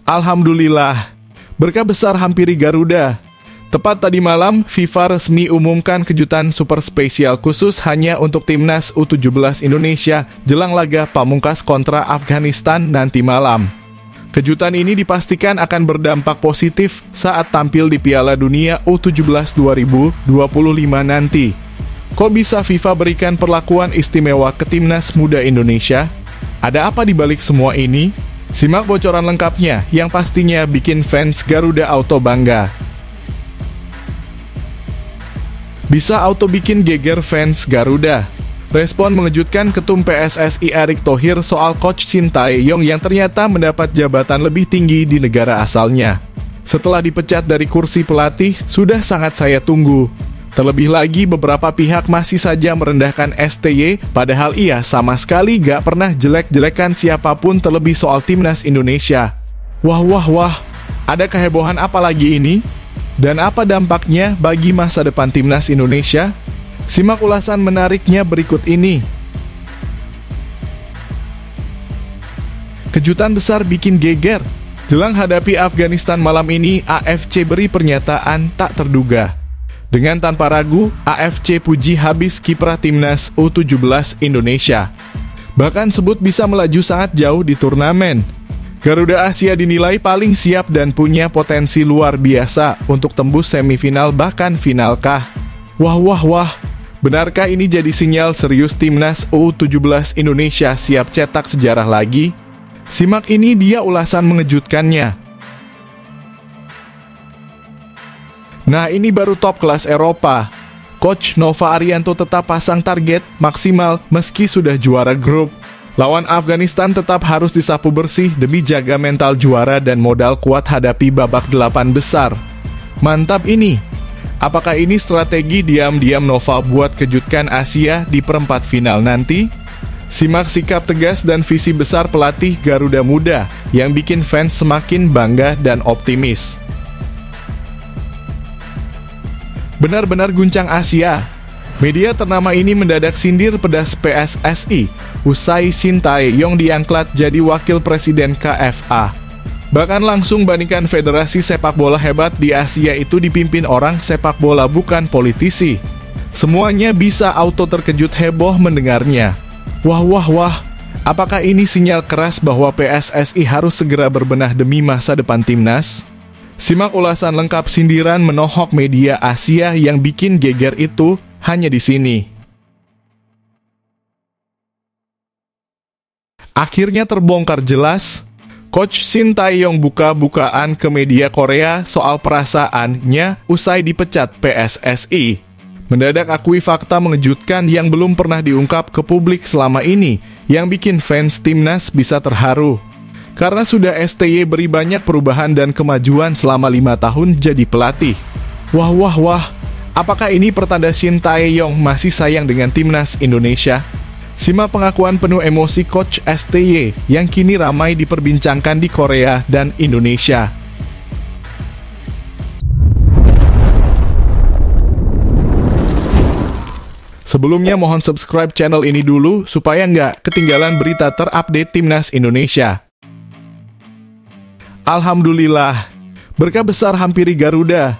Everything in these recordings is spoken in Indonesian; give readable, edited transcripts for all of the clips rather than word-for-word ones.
Alhamdulillah, berkah besar hampiri Garuda. Tepat tadi malam, FIFA resmi umumkan kejutan super spesial khusus hanya untuk timnas U17 Indonesia jelang laga pamungkas kontra Afghanistan nanti malam. Kejutan ini dipastikan akan berdampak positif saat tampil di Piala Dunia U17 2025 nanti. Kok bisa FIFA berikan perlakuan istimewa ke timnas muda Indonesia? Ada apa di balik semua ini? Simak bocoran lengkapnya yang pastinya bikin fans Garuda Auto bangga. Bisa auto bikin geger fans Garuda. Respon mengejutkan Ketum PSSI Erick Thohir soal Coach Shin Tae-yong yang ternyata mendapat jabatan lebih tinggi di negara asalnya. Setelah dipecat dari kursi pelatih, sudah sangat saya tunggu. Terlebih lagi beberapa pihak masih saja merendahkan STY, padahal ia sama sekali gak pernah jelek-jelekan siapapun terlebih soal timnas Indonesia. Wah, ada kehebohan apa lagi ini? Dan apa dampaknya bagi masa depan timnas Indonesia? Simak ulasan menariknya berikut ini. Kejutan besar bikin geger. Jelang hadapi Afghanistan malam ini, AFC beri pernyataan tak terduga. Dengan tanpa ragu, AFC puji habis kiprah timnas U17 Indonesia. Bahkan sebut bisa melaju sangat jauh di turnamen. Garuda Asia dinilai paling siap dan punya potensi luar biasa untuk tembus semifinal bahkan finalkah. Wah, benarkah ini jadi sinyal serius timnas U17 Indonesia siap cetak sejarah lagi? Simak ini dia ulasan mengejutkannya. Nah, ini baru top kelas Eropa. Coach Nova Arianto tetap pasang target maksimal meski sudah juara grup. Lawan Afghanistan tetap harus disapu bersih demi jaga mental juara dan modal kuat hadapi babak 8 besar. Mantap ini. Apakah ini strategi diam-diam Nova buat kejutkan Asia di perempat final nanti? Simak sikap tegas dan visi besar pelatih Garuda Muda yang bikin fans semakin bangga dan optimis. Benar-benar guncang Asia. Media ternama ini mendadak sindir pedas PSSI usai Shin Tae-yong diangklat jadi wakil presiden KFA. Bahkan langsung bandingkan federasi sepak bola hebat di Asia itu dipimpin orang sepak bola bukan politisi. Semuanya bisa auto terkejut heboh mendengarnya. Wah, apakah ini sinyal keras bahwa PSSI harus segera berbenah demi masa depan timnas? Simak ulasan lengkap sindiran menohok media Asia yang bikin geger itu hanya di sini. Akhirnya terbongkar jelas, Coach Shin Tae-yong buka-bukaan ke media Korea soal perasaannya usai dipecat PSSI. Mendadak akui fakta mengejutkan yang belum pernah diungkap ke publik selama ini, yang bikin fans timnas bisa terharu. Karena sudah STY beri banyak perubahan dan kemajuan selama 5 tahun jadi pelatih. Wah, apakah ini pertanda Shin Tae-yong masih sayang dengan timnas Indonesia? Simak pengakuan penuh emosi Coach STY yang kini ramai diperbincangkan di Korea dan Indonesia. Sebelumnya mohon subscribe channel ini dulu supaya nggak ketinggalan berita terupdate timnas Indonesia. Alhamdulillah, berkah besar hampiri Garuda.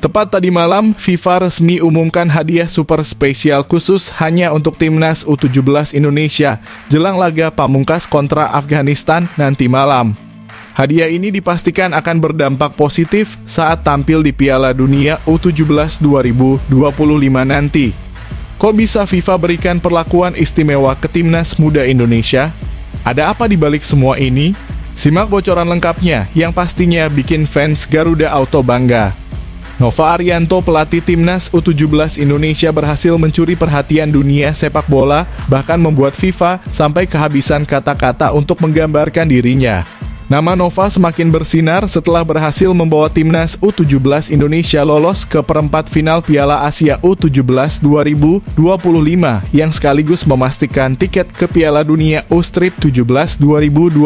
Tepat tadi malam, FIFA resmi umumkan hadiah super spesial khusus hanya untuk timnas U17 Indonesia jelang laga pamungkas kontra Afghanistan nanti malam. Hadiah ini dipastikan akan berdampak positif saat tampil di Piala Dunia U17 2025 nanti. Kok bisa FIFA berikan perlakuan istimewa ke timnas muda Indonesia? Ada apa di balik semua ini? Simak bocoran lengkapnya yang pastinya bikin fans Garuda Auto bangga. Nova Arianto, pelatih timnas U17 Indonesia, berhasil mencuri perhatian dunia sepak bola, bahkan membuat FIFA sampai kehabisan kata-kata untuk menggambarkan dirinya. Nama Nova semakin bersinar setelah berhasil membawa timnas U17 Indonesia lolos ke perempat final Piala Asia U17 2025 yang sekaligus memastikan tiket ke Piala Dunia U17 2025.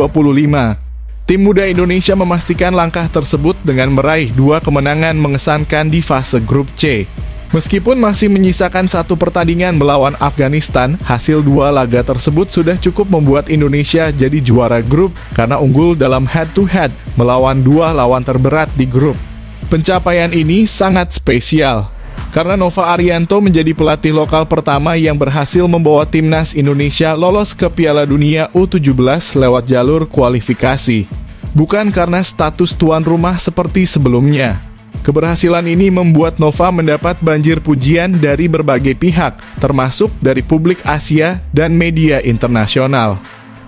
Tim muda Indonesia memastikan langkah tersebut dengan meraih 2 kemenangan mengesankan di fase grup C. Meskipun masih menyisakan satu pertandingan melawan Afghanistan, hasil 2 laga tersebut sudah cukup membuat Indonesia jadi juara grup karena unggul dalam head-to-head melawan 2 lawan terberat di grup. Pencapaian ini sangat spesial, karena Nova Arianto menjadi pelatih lokal pertama yang berhasil membawa timnas Indonesia lolos ke Piala Dunia U17 lewat jalur kualifikasi. Bukan karena status tuan rumah seperti sebelumnya. Keberhasilan ini membuat Nova mendapat banjir pujian dari berbagai pihak, termasuk dari publik Asia dan media internasional.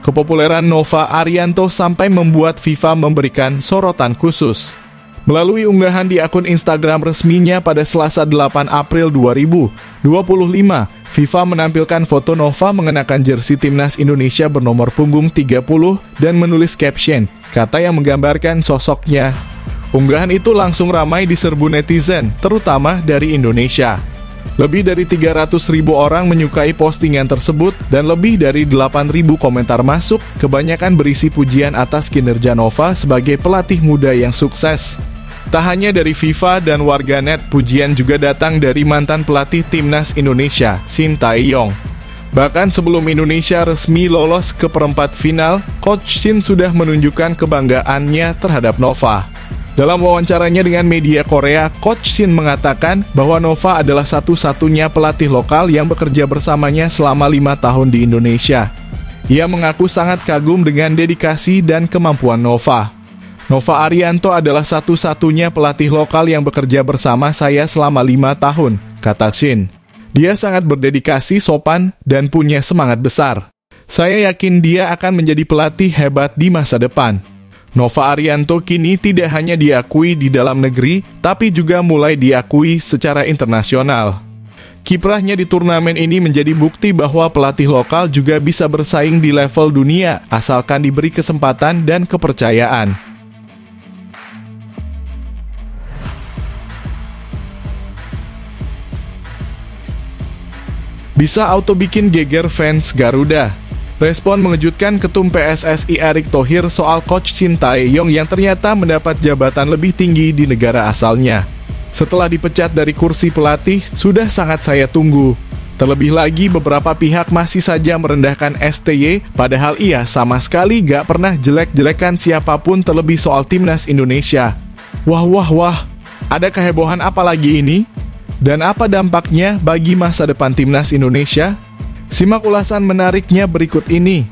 Kepopuleran Nova Arianto sampai membuat FIFA memberikan sorotan khusus. Melalui unggahan di akun Instagram resminya pada Selasa 8 April 2025, FIFA menampilkan foto Nova mengenakan jersey timnas Indonesia bernomor punggung 30 dan menulis caption, kata yang menggambarkan sosoknya. Unggahan itu langsung ramai diserbu netizen, terutama dari Indonesia. Lebih dari 300.000 orang menyukai postingan tersebut dan lebih dari 8.000 komentar masuk, kebanyakan berisi pujian atas kinerja Nova sebagai pelatih muda yang sukses. Tak hanya dari FIFA dan warganet, pujian juga datang dari mantan pelatih timnas Indonesia, Shin Tae-yong. Bahkan sebelum Indonesia resmi lolos ke perempat final, Coach Shin sudah menunjukkan kebanggaannya terhadap Nova. Dalam wawancaranya dengan media Korea, Coach Shin mengatakan bahwa Nova adalah satu-satunya pelatih lokal yang bekerja bersamanya selama 5 tahun di Indonesia. Ia mengaku sangat kagum dengan dedikasi dan kemampuan Nova. Nova Arianto adalah satu-satunya pelatih lokal yang bekerja bersama saya selama 5 tahun, kata Shin. Dia sangat berdedikasi, sopan, dan punya semangat besar. Saya yakin dia akan menjadi pelatih hebat di masa depan. Nova Arianto kini tidak hanya diakui di dalam negeri, tapi juga mulai diakui secara internasional. Kiprahnya di turnamen ini menjadi bukti bahwa pelatih lokal juga bisa bersaing di level dunia, asalkan diberi kesempatan dan kepercayaan. Bisa auto bikin geger fans Garuda. Respon mengejutkan Ketum PSSI Erick Thohir soal Coach Shin Tae-yong yang ternyata mendapat jabatan lebih tinggi di negara asalnya. Setelah dipecat dari kursi pelatih, sudah sangat saya tunggu. Terlebih lagi beberapa pihak masih saja merendahkan STY, padahal ia sama sekali gak pernah jelek-jelekan siapapun terlebih soal timnas Indonesia. Wah, ada kehebohan apa lagi ini? Dan apa dampaknya bagi masa depan timnas Indonesia? Simak ulasan menariknya berikut ini.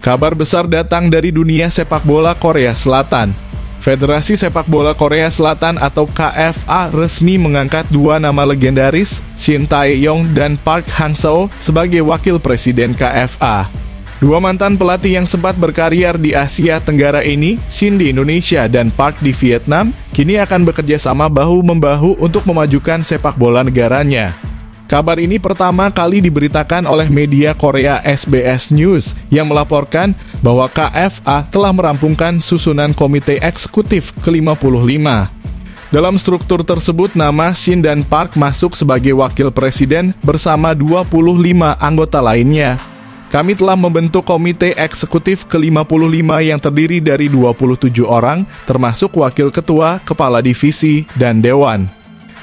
Kabar besar datang dari dunia sepak bola Korea Selatan. Federasi Sepak Bola Korea Selatan atau KFA resmi mengangkat 2 nama legendaris, Shin Tae-yong dan Park Hang-seo sebagai wakil presiden KFA. 2 mantan pelatih yang sempat berkarir di Asia Tenggara ini, Shin di Indonesia dan Park di Vietnam, kini akan bekerja sama bahu-membahu untuk memajukan sepak bola negaranya. Kabar ini pertama kali diberitakan oleh media Korea SBS News yang melaporkan bahwa KFA telah merampungkan susunan komite eksekutif ke-55. Dalam struktur tersebut, nama Shin dan Park masuk sebagai wakil presiden bersama 25 anggota lainnya. Kami telah membentuk komite eksekutif ke-55 yang terdiri dari 27 orang, termasuk wakil ketua, kepala divisi, dan dewan.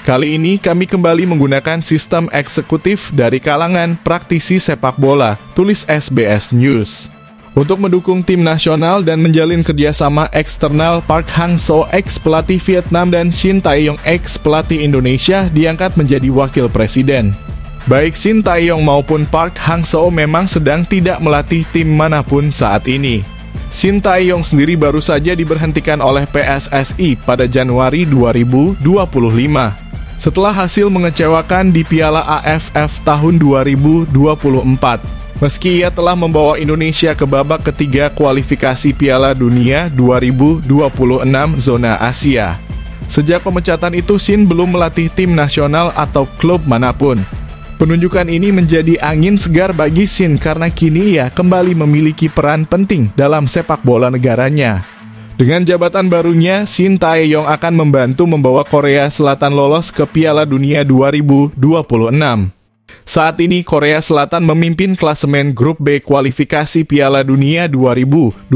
Kali ini kami kembali menggunakan sistem eksekutif dari kalangan praktisi sepak bola, tulis SBS News. Untuk mendukung tim nasional dan menjalin kerjasama eksternal, Park Hang-seo ex-pelatih Vietnam dan Shin Tae-yong ex-pelatih Indonesia diangkat menjadi wakil presiden. Baik Shin Tae-yong maupun Park Hang-seo memang sedang tidak melatih tim manapun saat ini. Shin Tae-yong sendiri baru saja diberhentikan oleh PSSI pada Januari 2025. Setelah hasil mengecewakan di Piala AFF tahun 2024. Meski ia telah membawa Indonesia ke babak ketiga kualifikasi Piala Dunia 2026 zona Asia. Sejak pemecatan itu, Shin belum melatih tim nasional atau klub manapun. Penunjukan ini menjadi angin segar bagi Shin karena kini ia kembali memiliki peran penting dalam sepak bola negaranya. Dengan jabatan barunya, Shin Tae-yong akan membantu membawa Korea Selatan lolos ke Piala Dunia 2026. Saat ini Korea Selatan memimpin klasemen grup B kualifikasi Piala Dunia 2026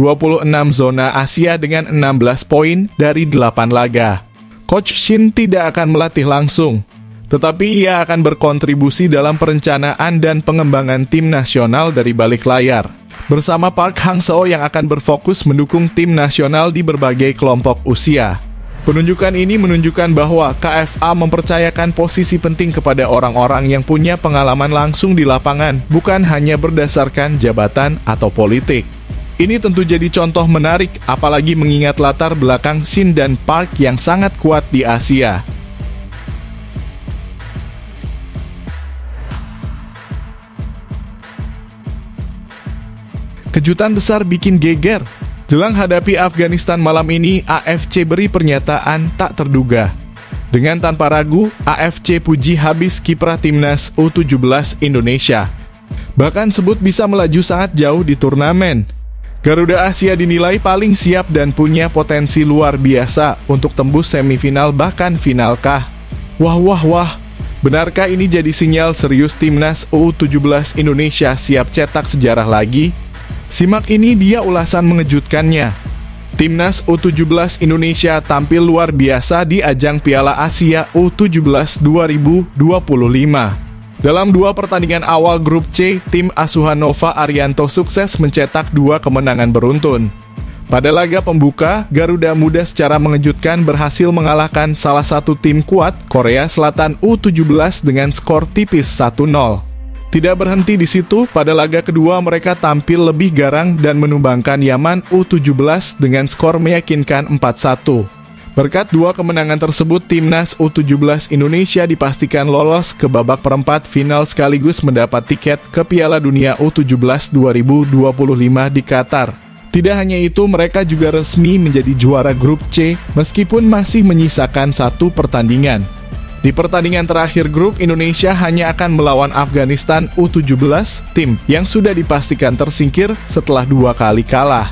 zona Asia dengan 16 poin dari 8 laga. Coach Shin tidak akan melatih langsung. tetapi ia akan berkontribusi dalam perencanaan dan pengembangan tim nasional dari balik layar. Bersama Park Hang-seo yang akan berfokus mendukung tim nasional di berbagai kelompok usia. Penunjukan ini menunjukkan bahwa KFA mempercayakan posisi penting kepada orang-orang yang punya pengalaman langsung di lapangan, bukan hanya berdasarkan jabatan atau politik. Ini tentu jadi contoh menarik, apalagi mengingat latar belakang Shin dan Park yang sangat kuat di Asia. Kejutan besar bikin geger. Jelang hadapi Afghanistan malam ini, AFC beri pernyataan tak terduga. Dengan tanpa ragu, AFC puji habis kiprah timnas U17 Indonesia. Bahkan sebut bisa melaju sangat jauh di turnamen. Garuda Asia dinilai paling siap dan punya potensi luar biasa untuk tembus semifinal bahkan finalkah. Wah. Benarkah ini jadi sinyal serius timnas U17 Indonesia siap cetak sejarah lagi? Simak ini dia ulasan mengejutkannya. Timnas U17 Indonesia tampil luar biasa di ajang Piala Asia U17 2025. Dalam 2 pertandingan awal grup C, tim asuhan Nova Arianto sukses mencetak 2 kemenangan beruntun. Pada laga pembuka, Garuda Muda secara mengejutkan berhasil mengalahkan salah satu tim kuat, Korea Selatan U17 dengan skor tipis 1-0. Tidak berhenti di situ, pada laga kedua mereka tampil lebih garang dan menumbangkan Yaman U17 dengan skor meyakinkan 4-1. Berkat 2 kemenangan tersebut, timnas U17 Indonesia dipastikan lolos ke babak perempat final sekaligus mendapat tiket ke Piala Dunia U17 2025 di Qatar. Tidak hanya itu, mereka juga resmi menjadi juara grup C meskipun masih menyisakan 1 pertandingan. Di pertandingan terakhir grup, Indonesia hanya akan melawan Afghanistan U17, tim yang sudah dipastikan tersingkir setelah 2 kali kalah.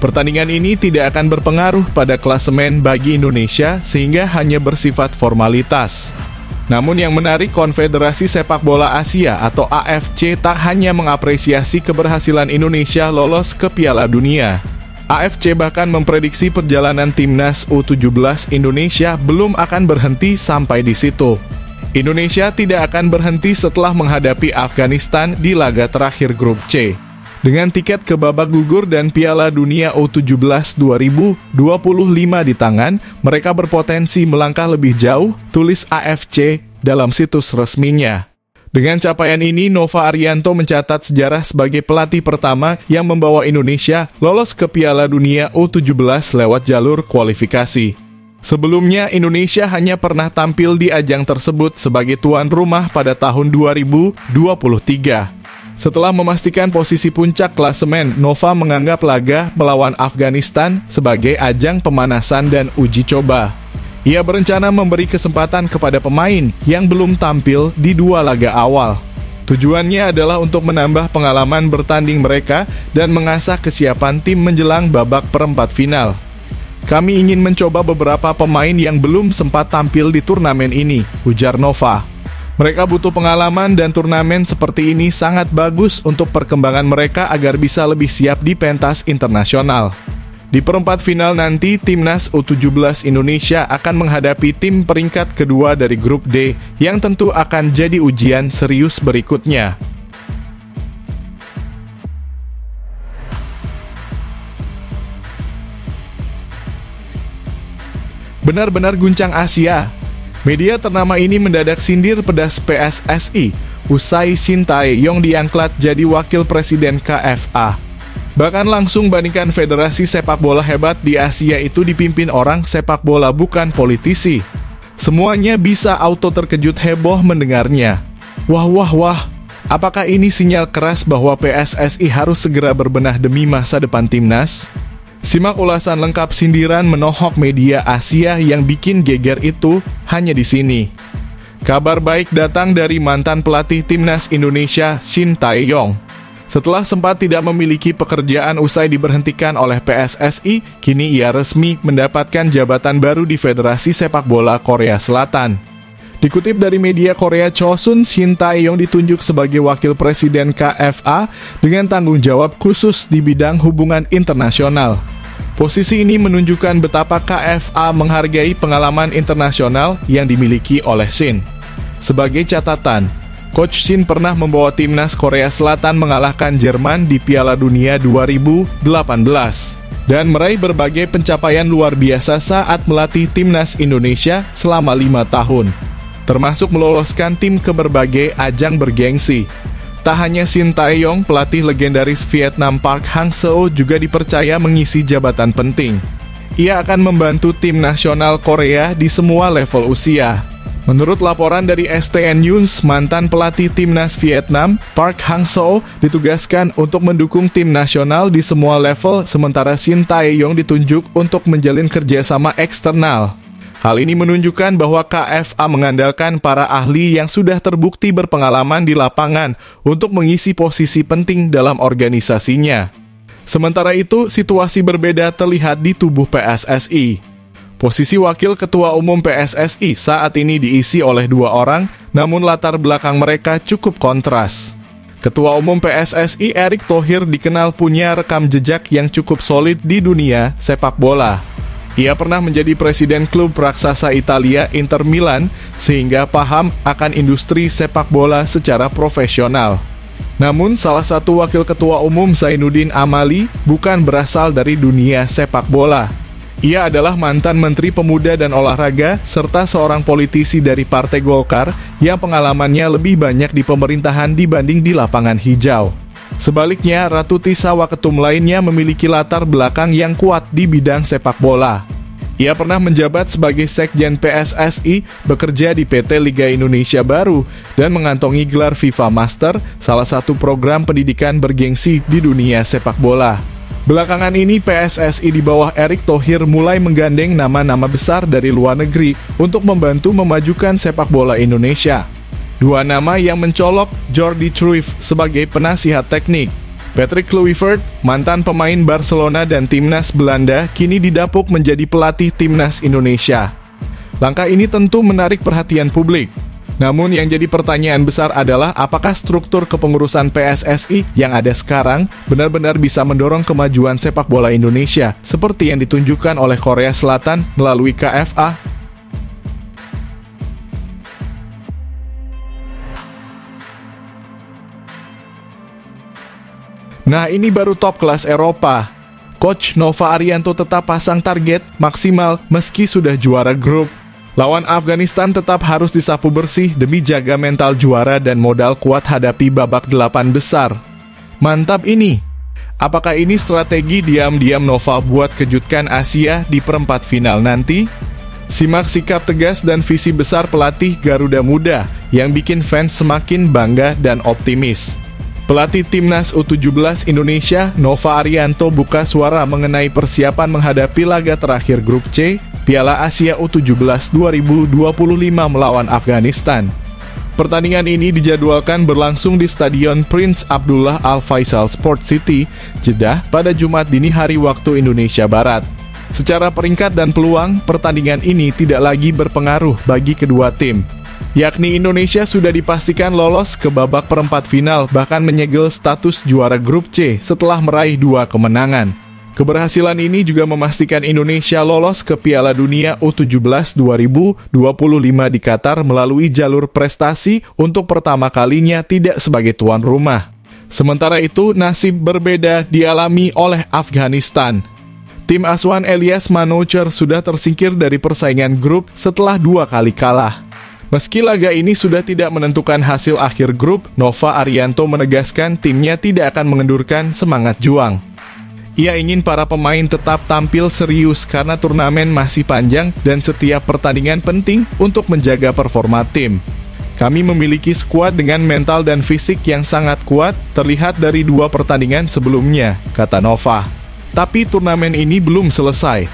Pertandingan ini tidak akan berpengaruh pada klasemen bagi Indonesia sehingga hanya bersifat formalitas. Namun yang menarik, Konfederasi Sepak Bola Asia atau AFC tak hanya mengapresiasi keberhasilan Indonesia lolos ke Piala Dunia. AFC bahkan memprediksi perjalanan timnas U17 Indonesia belum akan berhenti sampai di situ. Indonesia tidak akan berhenti setelah menghadapi Afghanistan di laga terakhir grup C. Dengan tiket ke babak gugur dan Piala Dunia U17 2025 di tangan, mereka berpotensi melangkah lebih jauh, tulis AFC dalam situs resminya. Dengan capaian ini, Nova Arianto mencatat sejarah sebagai pelatih pertama yang membawa Indonesia lolos ke Piala Dunia U17 lewat jalur kualifikasi. Sebelumnya, Indonesia hanya pernah tampil di ajang tersebut sebagai tuan rumah pada tahun 2023. Setelah memastikan posisi puncak klasemen, Nova menganggap laga melawan Afghanistan sebagai ajang pemanasan dan uji coba. Ia berencana memberi kesempatan kepada pemain yang belum tampil di 2 laga awal. Tujuannya adalah untuk menambah pengalaman bertanding mereka dan mengasah kesiapan tim menjelang babak perempat final. Kami ingin mencoba beberapa pemain yang belum sempat tampil di turnamen ini, ujar Nova. Mereka butuh pengalaman dan turnamen seperti ini sangat bagus untuk perkembangan mereka agar bisa lebih siap di pentas internasional. Di perempat final nanti, timnas U17 Indonesia akan menghadapi tim peringkat kedua dari grup D yang tentu akan jadi ujian serius berikutnya. Benar-benar guncang Asia. Media ternama ini mendadak sindir pedas PSSI usai Shin Tae-yong diangklat jadi wakil presiden KFA. Bahkan langsung bandingkan federasi sepak bola hebat di Asia itu dipimpin orang sepak bola bukan politisi. Semuanya bisa auto terkejut heboh mendengarnya. Wah, apakah ini sinyal keras bahwa PSSI harus segera berbenah demi masa depan timnas? Simak ulasan lengkap sindiran menohok media Asia yang bikin geger itu hanya di sini. Kabar baik datang dari mantan pelatih timnas Indonesia Shin Tae-yong. Setelah sempat tidak memiliki pekerjaan usai diberhentikan oleh PSSI, kini ia resmi mendapatkan jabatan baru di Federasi Sepak Bola Korea Selatan. Dikutip dari media Korea Chosun, Shin Tae-yong ditunjuk sebagai wakil presiden KFA dengan tanggung jawab khusus di bidang hubungan internasional. Posisi ini menunjukkan betapa KFA menghargai pengalaman internasional yang dimiliki oleh Shin. Sebagai catatan, Coach Shin pernah membawa timnas Korea Selatan mengalahkan Jerman di Piala Dunia 2018 dan meraih berbagai pencapaian luar biasa saat melatih timnas Indonesia selama 5 tahun, termasuk meloloskan tim ke berbagai ajang bergengsi. Tak hanya Shin Tae-yong, pelatih legendaris Vietnam Park Hang-seo juga dipercaya mengisi jabatan penting. Ia akan membantu tim nasional Korea di semua level usia. Menurut laporan dari STN News, mantan pelatih timnas Vietnam, Park Hang-seo, ditugaskan untuk mendukung tim nasional di semua level, sementara Shin Tae-yong ditunjuk untuk menjalin kerjasama eksternal. Hal ini menunjukkan bahwa KFA mengandalkan para ahli yang sudah terbukti berpengalaman di lapangan untuk mengisi posisi penting dalam organisasinya. Sementara itu, situasi berbeda terlihat di tubuh PSSI. Posisi Wakil Ketua Umum PSSI saat ini diisi oleh 2 orang, namun latar belakang mereka cukup kontras. Ketua Umum PSSI Erick Thohir dikenal punya rekam jejak yang cukup solid di dunia sepak bola. Ia pernah menjadi presiden klub raksasa Italia Inter Milan, sehingga paham akan industri sepak bola secara profesional. Namun, salah satu Wakil Ketua Umum Zainuddin Amali bukan berasal dari dunia sepak bola. Ia adalah mantan Menteri Pemuda dan Olahraga serta seorang politisi dari Partai Golkar yang pengalamannya lebih banyak di pemerintahan dibanding di lapangan hijau. Sebaliknya, Ratu Tisa Waketum lainnya memiliki latar belakang yang kuat di bidang sepak bola. Ia pernah menjabat sebagai Sekjen PSSI, bekerja di PT Liga Indonesia Baru, dan mengantongi gelar FIFA Master, salah satu program pendidikan bergengsi di dunia sepak bola. Belakangan ini PSSI di bawah Erick Thohir mulai menggandeng nama-nama besar dari luar negeri untuk membantu memajukan sepak bola Indonesia. 2 nama yang mencolok, Jordi Cruyff sebagai penasihat teknik. Patrick Kluivert, mantan pemain Barcelona dan timnas Belanda, kini didapuk menjadi pelatih timnas Indonesia. Langkah ini tentu menarik perhatian publik. Namun yang jadi pertanyaan besar adalah apakah struktur kepengurusan PSSI yang ada sekarang benar-benar bisa mendorong kemajuan sepak bola Indonesia seperti yang ditunjukkan oleh Korea Selatan melalui KFA? Nah, ini baru top kelas Eropa. Coach Nova Arianto tetap pasang target maksimal meski sudah juara grup. Lawan Afghanistan tetap harus disapu bersih demi jaga mental juara dan modal kuat hadapi babak 8 besar. Mantap ini! Apakah ini strategi diam-diam Nova buat kejutkan Asia di perempat final nanti? Simak sikap tegas dan visi besar pelatih Garuda Muda yang bikin fans semakin bangga dan optimis. Pelatih Timnas U17 Indonesia, Nova Arianto, buka suara mengenai persiapan menghadapi laga terakhir Grup C, Piala Asia U17 2025 melawan Afghanistan. Pertandingan ini dijadwalkan berlangsung di Stadion Prince Abdullah Al Faisal Sport City, Jeddah pada Jumat dini hari waktu Indonesia Barat. Secara peringkat dan peluang, pertandingan ini tidak lagi berpengaruh bagi kedua tim. Yakni Indonesia sudah dipastikan lolos ke babak perempat final, bahkan menyegel status juara Grup C setelah meraih 2 kemenangan. Keberhasilan ini juga memastikan Indonesia lolos ke Piala Dunia U17 2025 di Qatar melalui jalur prestasi untuk pertama kalinya tidak sebagai tuan rumah. Sementara itu, nasib berbeda dialami oleh Afghanistan. Tim asuhan Elias Manocher sudah tersingkir dari persaingan grup setelah 2 kali kalah. Meski laga ini sudah tidak menentukan hasil akhir grup, Nova Arianto menegaskan timnya tidak akan mengendurkan semangat juang. Ia ingin para pemain tetap tampil serius karena turnamen masih panjang dan setiap pertandingan penting untuk menjaga performa tim. Kami memiliki skuad dengan mental dan fisik yang sangat kuat, terlihat dari 2 pertandingan sebelumnya, kata Nova. Tapi turnamen ini belum selesai.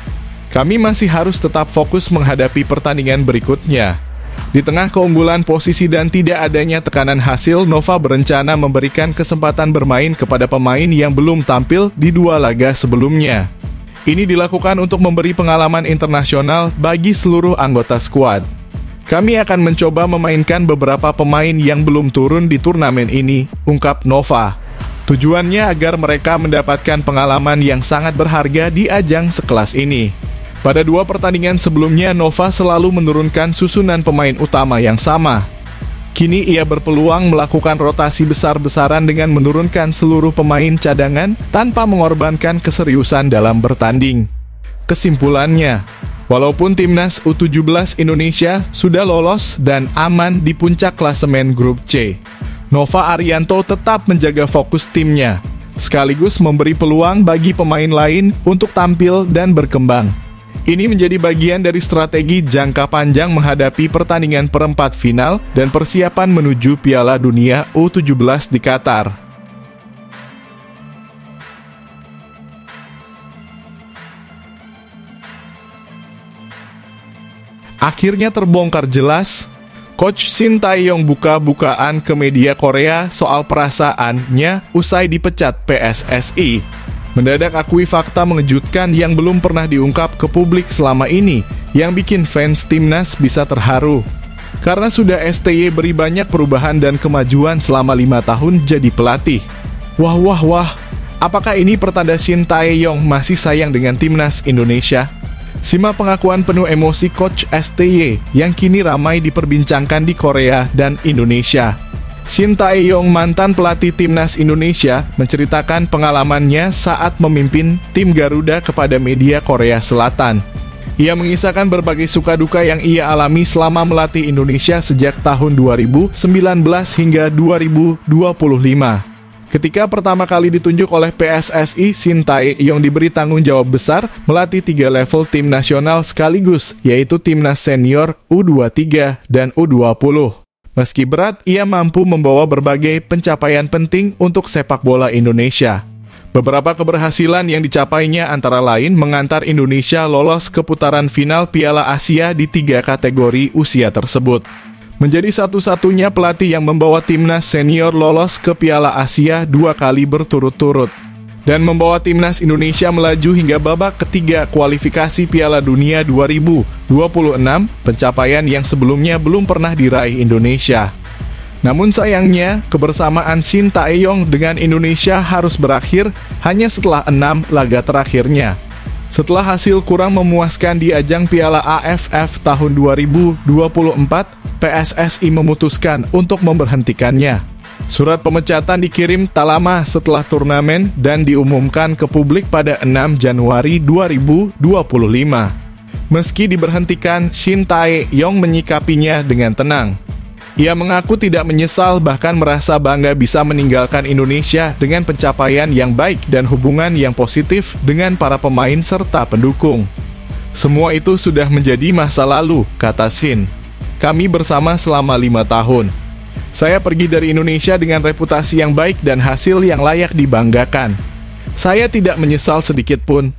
Kami masih harus tetap fokus menghadapi pertandingan berikutnya. Di tengah keunggulan posisi dan tidak adanya tekanan hasil, Nova berencana memberikan kesempatan bermain kepada pemain yang belum tampil di 2 laga sebelumnya. Ini dilakukan untuk memberi pengalaman internasional bagi seluruh anggota skuad. Kami akan mencoba memainkan beberapa pemain yang belum turun di turnamen ini, ungkap Nova. Tujuannya agar mereka mendapatkan pengalaman yang sangat berharga di ajang sekelas ini. Pada 2 pertandingan sebelumnya, Nova selalu menurunkan susunan pemain utama yang sama. Kini ia berpeluang melakukan rotasi besar-besaran dengan menurunkan seluruh pemain cadangan tanpa mengorbankan keseriusan dalam bertanding. Kesimpulannya, walaupun timnas U17 Indonesia sudah lolos dan aman di puncak klasemen grup C, Nova Arianto tetap menjaga fokus timnya, sekaligus memberi peluang bagi pemain lain untuk tampil dan berkembang. Ini menjadi bagian dari strategi jangka panjang menghadapi pertandingan perempat final dan persiapan menuju Piala Dunia U17 di Qatar. Akhirnya terbongkar jelas, Coach Shin Tae-yong buka-bukaan ke media Korea soal perasaannya usai dipecat PSSI. Mendadak akui fakta mengejutkan yang belum pernah diungkap ke publik selama ini, yang bikin fans timnas bisa terharu. Karena sudah STY beri banyak perubahan dan kemajuan selama 5 tahun jadi pelatih. Wah, apakah ini pertanda Shin Tae-yong masih sayang dengan timnas Indonesia? Simak pengakuan penuh emosi Coach STY yang kini ramai diperbincangkan di Korea dan Indonesia. Shin Tae-yong, mantan pelatih timnas Indonesia, menceritakan pengalamannya saat memimpin tim Garuda kepada media Korea Selatan. Ia mengisahkan berbagai suka duka yang ia alami selama melatih Indonesia sejak tahun 2019 hingga 2025. Ketika pertama kali ditunjuk oleh PSSI, Shin Tae-yong diberi tanggung jawab besar melatih 3 level tim nasional sekaligus, yaitu timnas senior, U23, dan U20. Meski berat, ia mampu membawa berbagai pencapaian penting untuk sepak bola Indonesia. Beberapa keberhasilan yang dicapainya antara lain mengantar Indonesia lolos ke putaran final Piala Asia di 3 kategori usia tersebut. Menjadi satu-satunya pelatih yang membawa timnas senior lolos ke Piala Asia 2 kali berturut-turut. Dan membawa timnas Indonesia melaju hingga babak ketiga kualifikasi Piala Dunia 2026, pencapaian yang sebelumnya belum pernah diraih Indonesia. Namun sayangnya, kebersamaan Shin Tae-yong dengan Indonesia harus berakhir hanya setelah 6 laga terakhirnya. Setelah hasil kurang memuaskan di ajang Piala AFF tahun 2024, PSSI memutuskan untuk memberhentikannya. Surat pemecatan dikirim tak lama setelah turnamen dan diumumkan ke publik pada 6 Januari 2025. Meski diberhentikan, Shin Tae-yong menyikapinya dengan tenang. Ia mengaku tidak menyesal, bahkan merasa bangga bisa meninggalkan Indonesia dengan pencapaian yang baik dan hubungan yang positif dengan para pemain serta pendukung. Semua itu sudah menjadi masa lalu, kata Shin. Kami bersama selama 5 tahun. Saya pergi dari Indonesia dengan reputasi yang baik dan hasil yang layak dibanggakan. Saya tidak menyesal sedikit pun.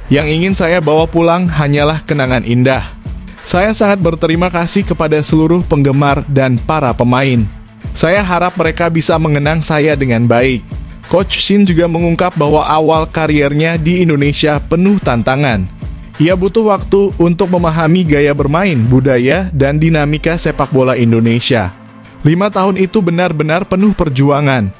Yang ingin saya bawa pulang hanyalah kenangan indah. Saya sangat berterima kasih kepada seluruh penggemar dan para pemain. Saya harap mereka bisa mengenang saya dengan baik. Coach Shin juga mengungkap bahwa awal kariernya di Indonesia penuh tantangan. Ia butuh waktu untuk memahami gaya bermain, budaya, dan dinamika sepak bola Indonesia. 5 tahun itu benar-benar penuh perjuangan.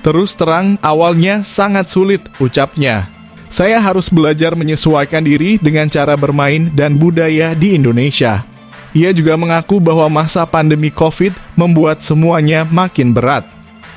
Terus terang, awalnya sangat sulit, ucapnya. Saya harus belajar menyesuaikan diri dengan cara bermain dan budaya di Indonesia. Ia juga mengaku bahwa masa pandemi COVID membuat semuanya makin berat.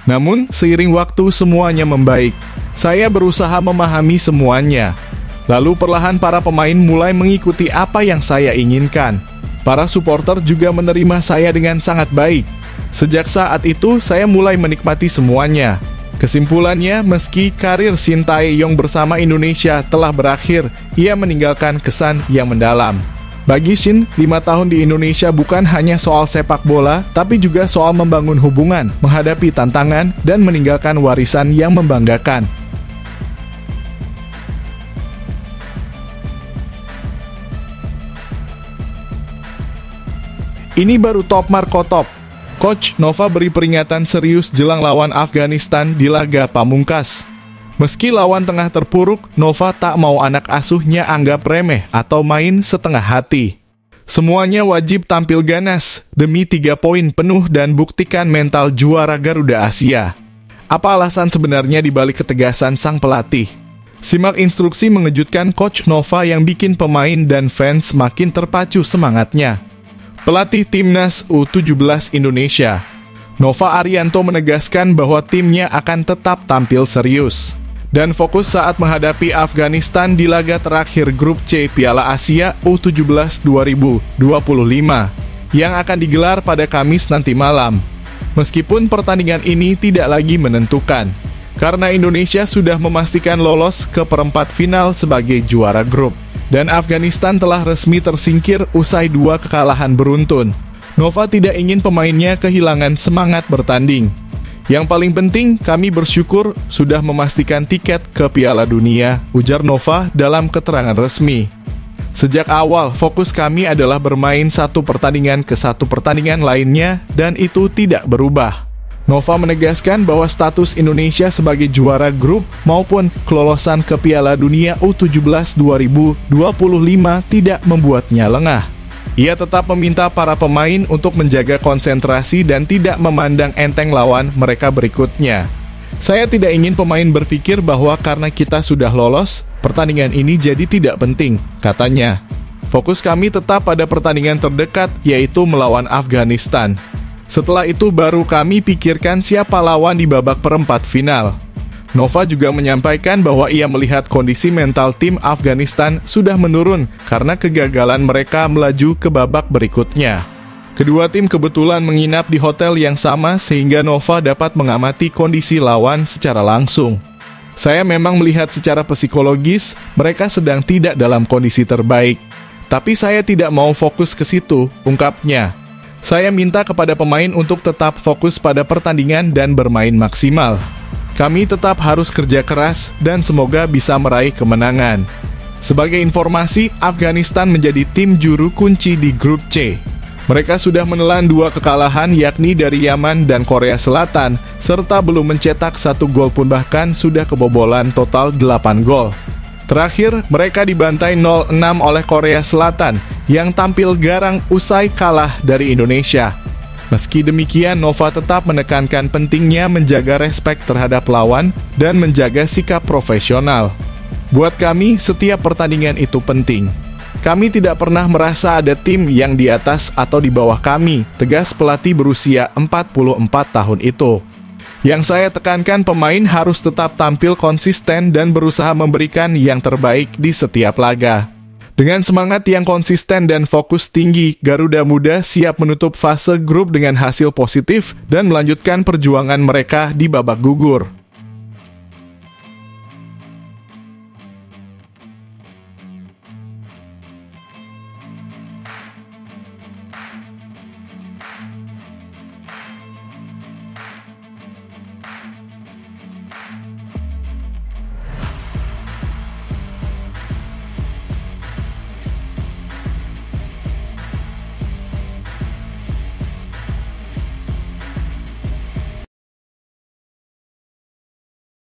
Namun, seiring waktu semuanya membaik. Saya berusaha memahami semuanya. Lalu perlahan para pemain mulai mengikuti apa yang saya inginkan. Para supporter juga menerima saya dengan sangat baik. Sejak saat itu, saya mulai menikmati semuanya. Kesimpulannya, meski karir Shin Tae-yong bersama Indonesia telah berakhir, ia meninggalkan kesan yang mendalam. Bagi Shin, 5 tahun di Indonesia bukan hanya soal sepak bola, tapi juga soal membangun hubungan, menghadapi tantangan, dan meninggalkan warisan yang membanggakan. Ini baru top Marco Top. Coach Nova beri peringatan serius jelang lawan Afghanistan di laga pamungkas. Meski lawan tengah terpuruk, Nova tak mau anak asuhnya anggap remeh atau main setengah hati. Semuanya wajib tampil ganas demi 3 poin penuh dan buktikan mental juara Garuda Asia. Apa alasan sebenarnya dibalik ketegasan sang pelatih? Simak instruksi mengejutkan Coach Nova yang bikin pemain dan fans makin terpacu semangatnya. Pelatih Timnas U17 Indonesia, Nova Arianto menegaskan bahwa timnya akan tetap tampil serius dan fokus saat menghadapi Afghanistan di laga terakhir Grup C Piala Asia U17 2025 yang akan digelar pada Kamis nanti malam. Meskipun pertandingan ini tidak lagi menentukan, karena Indonesia sudah memastikan lolos ke perempat final sebagai juara grup, dan Afghanistan telah resmi tersingkir usai 2 kekalahan beruntun. Nova tidak ingin pemainnya kehilangan semangat bertanding. Yang paling penting, kami bersyukur sudah memastikan tiket ke Piala Dunia, ujar Nova dalam keterangan resmi. Sejak awal, fokus kami adalah bermain satu pertandingan ke satu pertandingan lainnya, dan itu tidak berubah. Nova menegaskan bahwa status Indonesia sebagai juara grup maupun kelolosan ke Piala Dunia U17 2025 tidak membuatnya lengah. Ia tetap meminta para pemain untuk menjaga konsentrasi dan tidak memandang enteng lawan mereka berikutnya. Saya tidak ingin pemain berpikir bahwa karena kita sudah lolos, pertandingan ini jadi tidak penting, katanya. Fokus kami tetap pada pertandingan terdekat, yaitu melawan Afghanistan. Setelah itu baru kami pikirkan siapa lawan di babak perempat final. Nova juga menyampaikan bahwa ia melihat kondisi mental tim Afghanistan sudah menurun karena kegagalan mereka melaju ke babak berikutnya. Kedua tim kebetulan menginap di hotel yang sama sehingga Nova dapat mengamati kondisi lawan secara langsung. Saya memang melihat secara psikologis mereka sedang tidak dalam kondisi terbaik. Tapi saya tidak mau fokus ke situ, ungkapnya. Saya minta kepada pemain untuk tetap fokus pada pertandingan dan bermain maksimal. Kami tetap harus kerja keras dan semoga bisa meraih kemenangan. Sebagai informasi, Afghanistan menjadi tim juru kunci di Grup C. Mereka sudah menelan 2 kekalahan yakni dari Yaman dan Korea Selatan, serta belum mencetak 1 gol pun, bahkan sudah kebobolan total 8 gol. Terakhir, mereka dibantai 0-6 oleh Korea Selatan yang tampil garang usai kalah dari Indonesia. Meski demikian, Nova tetap menekankan pentingnya menjaga respek terhadap lawan dan menjaga sikap profesional. Buat kami, setiap pertandingan itu penting. Kami tidak pernah merasa ada tim yang di atas atau di bawah kami, tegas pelatih berusia 44 tahun itu. Yang saya tekankan, pemain harus tetap tampil konsisten dan berusaha memberikan yang terbaik di setiap laga. Dengan semangat yang konsisten dan fokus tinggi, Garuda Muda siap menutup fase grup dengan hasil positif dan melanjutkan perjuangan mereka di babak gugur.